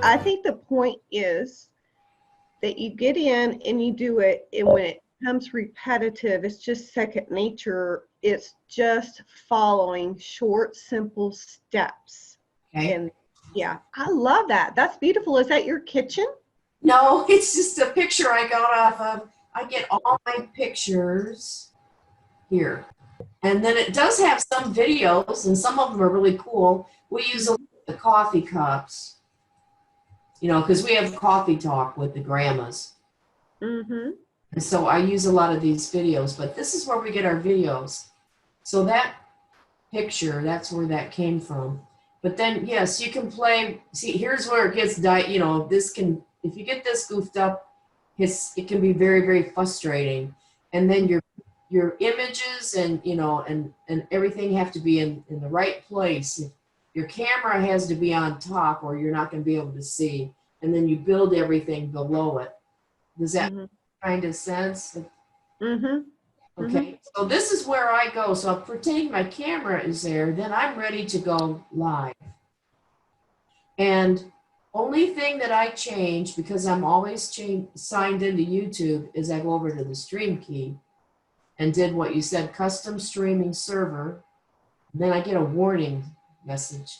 I think the point is that you get in and you do it, and when it becomes repetitive, it's just second nature. It's just following short, simple steps. Okay. And yeah, I love that. That's beautiful. Is that your kitchen? No, it's just a picture I got off of. I get all my pictures here. And then it does have some videos, and some of them are really cool. We use the coffee cups, you know, because we have coffee talk with the grandmas. Mm-hmm. And so I use a lot of these videos, but this is where we get our videos. So that picture, that's where that came from. But then, yes, you can play. See, here's where it gets, you know, this can, if you get this goofed up, it can be very, very frustrating. And then your images and, you know, and everything have to be in the right place. Your camera has to be on top or you're not going to be able to see. And then you build everything below it. Does that kind of sense? Okay, so this is where I go. So I'll pretend my camera is there, then I'm ready to go live. And only thing that I change, because I'm always signed into YouTube, is I go over to the stream key and did what you said, custom streaming server. Then I get a warning message.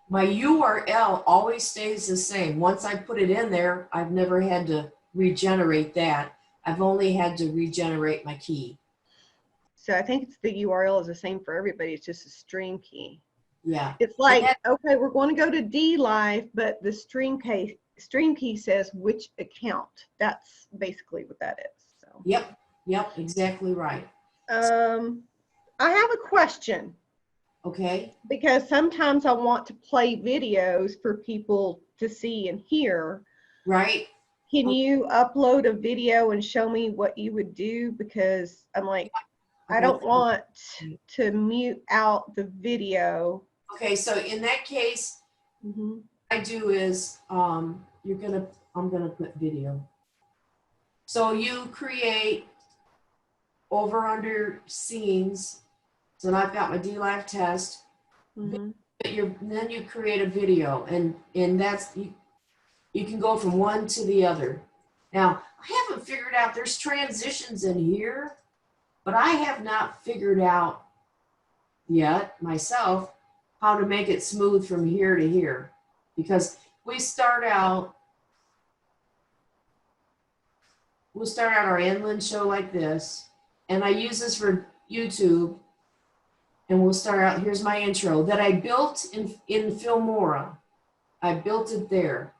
My URL always stays the same. Once I put it in there, I've never had to regenerate that. I've only had to regenerate my key. So I think it's the URL is the same for everybody. It's just a stream key. Yeah. It's like, okay, we're going to go to DLive, but the stream key says which account. That's basically what that is. So. Yep, exactly right. I have a question. Okay. Because sometimes I want to play videos for people to see and hear. Right. Can you upload a video and show me what you would do? Because I'm like, I don't want to mute out the video. Okay, so in that case, what I do is I'm gonna put video. So you create over under scenes. So I've got my DLive test. Then you create a video, and that's you can go from one to the other. Now, I haven't figured out, there's transitions in here, but I have not figured out yet myself how to make it smooth from here to here. Because we'll start out our Show like this, and I use this for YouTube, and we'll start out, here's my intro that I built in Filmora. I built it there.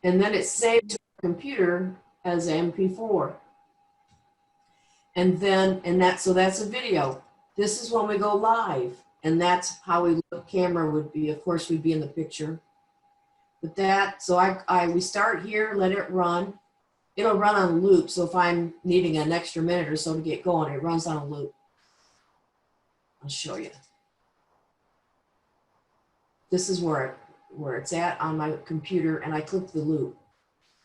And then it's saved to a computer as MP4. And then, so that's a video. This is when we go live. And that's how the camera would be. Of course, we'd be in the picture. But that, so we start here, let it run. It'll run on loop. So if I'm needing an extra minute or so to get going, it runs on a loop. I'll show you. This is where it's at on my computer, and I click the loop,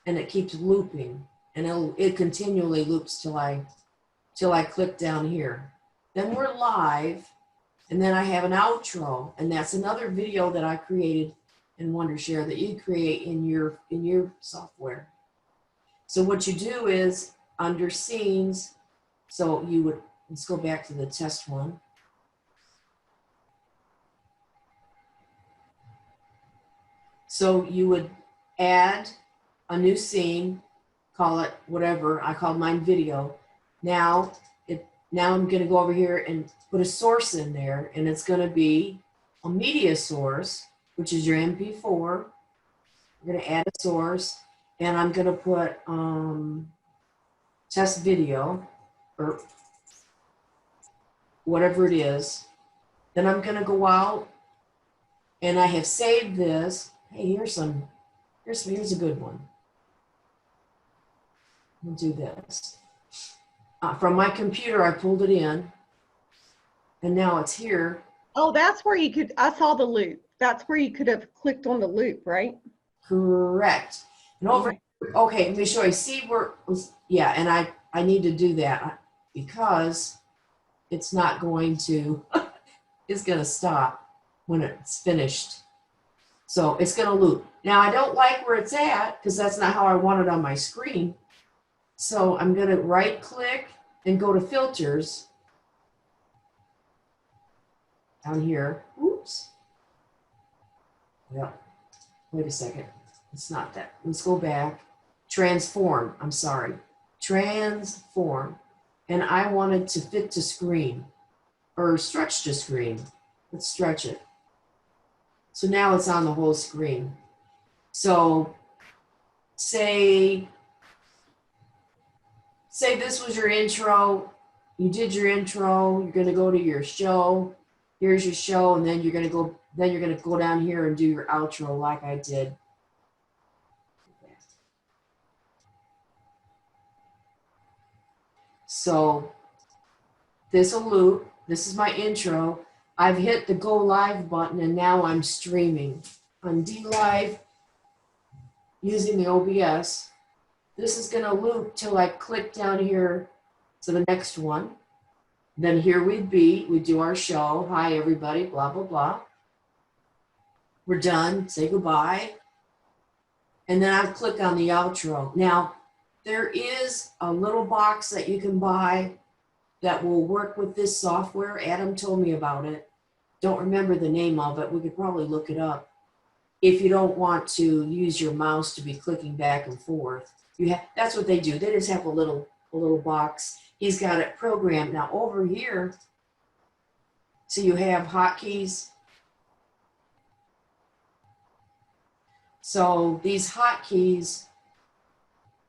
and it keeps looping, and it continually loops till I click down here. Then we're live, and then I have an outro, and that's another video that I created in Wondershare that you create in your software. So what you do is under scenes, so let's go back to the test one. So you would add a new scene, call it whatever. I called mine video. Now I'm going to go over here and put a source in there, and it's going to be a media source, which is your MP4. I'm going to add a source, and I'm going to put test video or whatever it is. Then I'm going to go out, and I have saved this. Hey, here's a good one. We'll do this. From my computer, I pulled it in, and now it's here. Oh, that's where I saw the loop. That's where you could have clicked on the loop, right? Correct. And over, okay, let me show you. See where, yeah, and I need to do that because it's not going to, it's going to stop when it's finished. So it's going to loop. Now I don't like where it's at because that's not how I want it on my screen. So I'm going to right click and go to filters down here. Oops. Yep. Wait a second. It's not that. Let's go back. Transform. I'm sorry. Transform. And I want it to fit to screen or stretch to screen. Let's stretch it. So now it's on the whole screen. So say this was your intro. You did your intro. You're going to go to your show. Here's your show, and then you're going to go down here and do your outro like I did. So this will loop. This is my intro. I've hit the go live button and now I'm streaming on DLive using the OBS. This is going to loop till I click down here to the next one. Then here we do our show. Hi everybody, blah, blah, blah. We're done, say goodbye. And then I click on the outro. Now, there is a little box that you can buy that will work with this software. Adam told me about it. Don't remember the name of it. We could probably look it up. If you don't want to use your mouse to be clicking back and forth, that's what they do. They just have a little box. He's got it programmed. Now over here, so you have hotkeys. So these hotkeys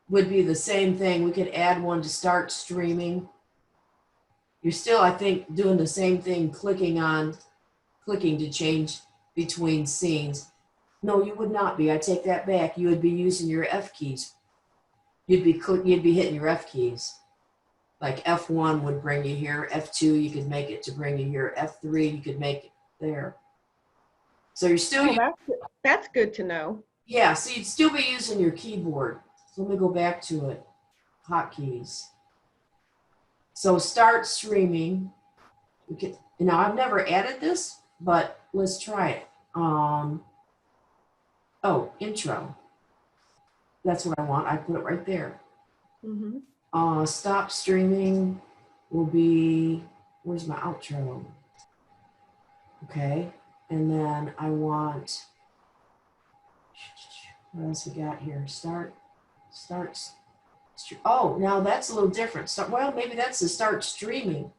would be the same thing. We could add one to start streaming. You're still, I think, doing the same thing, clicking to change between scenes. No, you would not be. I take that back. You would be using your F keys. You'd be hitting your F keys. Like F1 would bring you here. F2, you could make it to bring you here. F3, you could make it there. So you're still. Oh, that's good to know. Yeah, so you'd still be using your keyboard. So let me go back to it. Hotkeys. So start streaming. Now I've never added this, but let's try it. Intro. That's what I want. I put it right there. Mm-hmm. Stop streaming will be, where's my outro? Okay. And then I want, what else we got here? Oh, now that's a little different. Well, maybe that's the start streaming.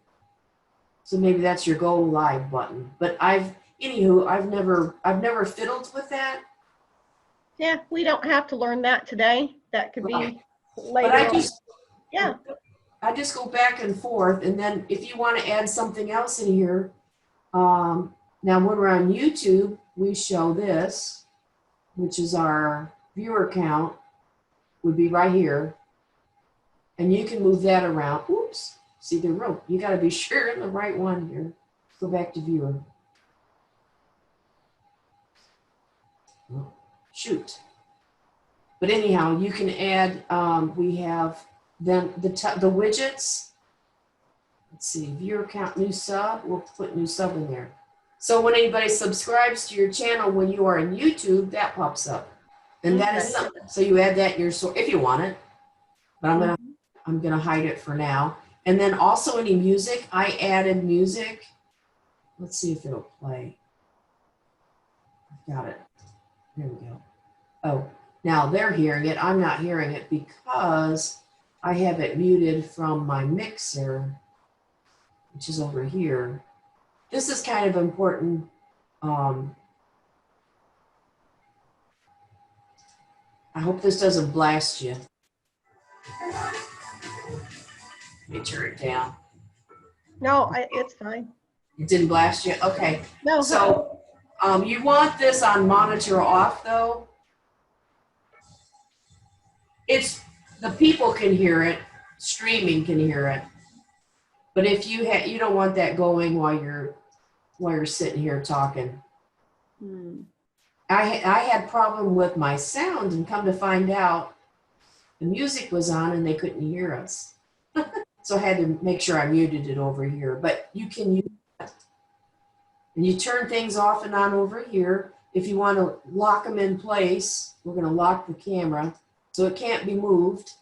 So maybe that's your go live button. But I've never fiddled with that. Yeah, we don't have to learn that today. That could be later. But I just go back and forth, and then if you want to add something else in here, now when we're on YouTube, we show this, which is our viewer count, would be right here. And you can move that around. Oops, see the rope. You got to be sure in the right one here. Go back to viewer. Oh, shoot. But anyhow, you can add, we have then the widgets. Let's see, viewer count, new sub. We'll put new sub in there. So when anybody subscribes to your channel when you are in YouTube, that pops up. And that is something. So you add that in your source if you want it. But I'm gonna hide it for now. And then also any music, I added music. Let's see if it'll play. I've got it. There we go. Oh, now they're hearing it. I'm not hearing it because I have it muted from my mixer, which is over here. This is kind of important. I hope this doesn't blast you. Let me turn it down. No, it's fine. It didn't blast you? Okay. No. So you want this on monitor off though. The people can hear it, streaming can hear it. But if you don't want that going while you're sitting here talking. I had problem with my sound, and come to find out the music was on and they couldn't hear us. So I had to make sure I muted it over here. But you can use that. And you turn things off and on over here. if you want to lock them in place, we're going to lock the camera so it can't be moved.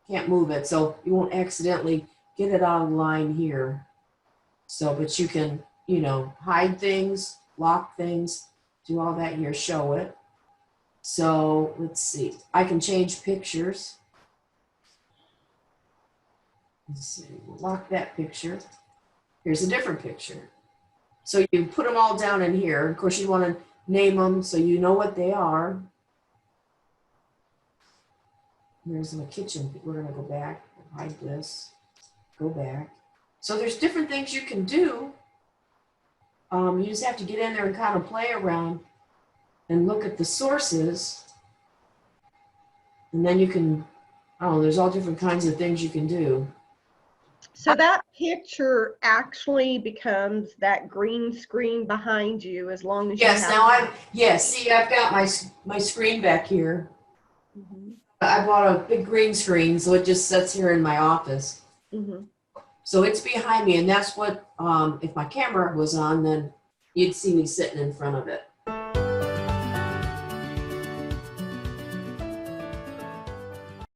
Can't move it, so you won't accidentally get it out of line here. So, but you can, you know, hide things, lock things, do all that here, show it. So let's see, I can change pictures. Let's see, we'll lock that picture. Here's a different picture. So you put them all down in here. Of course, you want to name them so you know what they are. There's my kitchen. We're going to go back, hide this, go back. So there's different things you can do. You just have to get in there and kind of play around and look at the sources. And then you can, oh, there's all different kinds of things you can do. So that picture actually becomes that green screen behind you as long as you Yes, have. now see, I've got my screen back here. Mm-hmm. I bought a big green screen, so it just sits here in my office. Mm-hmm. So it's behind me, and that's what, if my camera was on, then you'd see me sitting in front of it.